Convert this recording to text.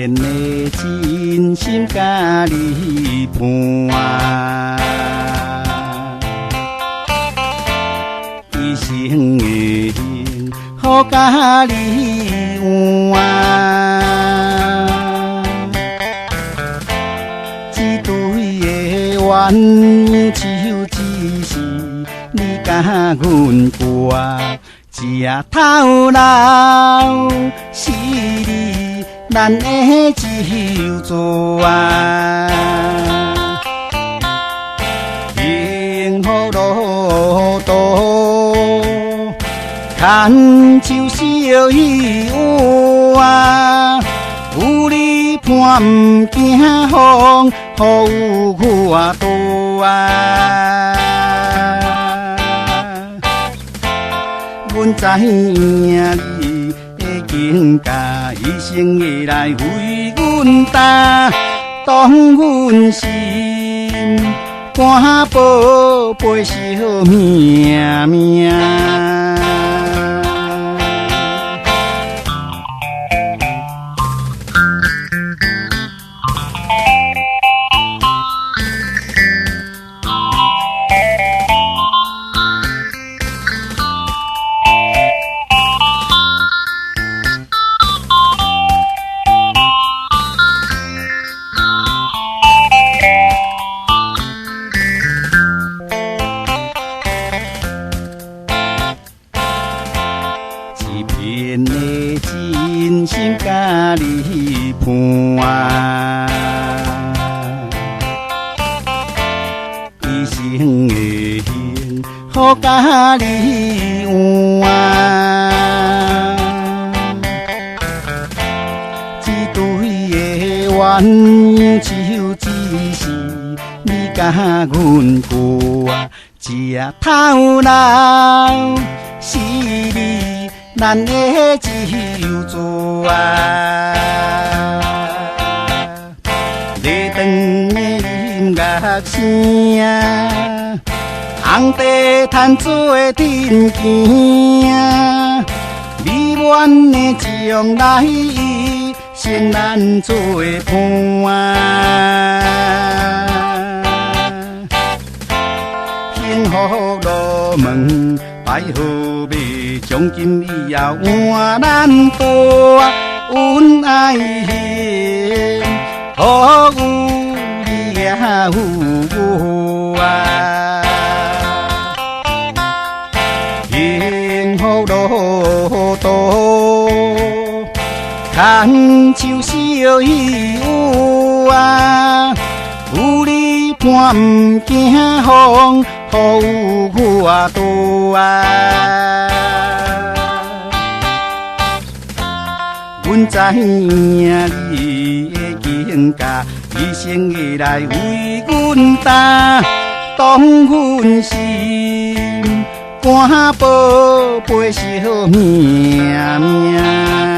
片的真心甲你伴，一生的幸福甲你换。一对的鸳鸯就只是你甲阮过。一夜头老是你，咱的酒桌啊，幸福路途，牵手小雨啊，有你伴不惊风，雨我多啊。阮知影你的情家，一生会来为阮担，当阮心肝宝贝小命命。片的真心甲你伴，一生的幸福甲你换。一对的鸳鸯就只是你甲阮过，一夜头老是你，咱的酒桌啊，日长的音乐声，红地毯做阵行，美满的将来先咱做伴，幸福路门摆好马，从今以后换咱多恩爱恨，好有你也有我啊，幸福路途，牵手小雨啊，有你伴不惊风，雨我多啊。阮知影你的情家，一生会来为阮担，当阮心肝宝贝小命命。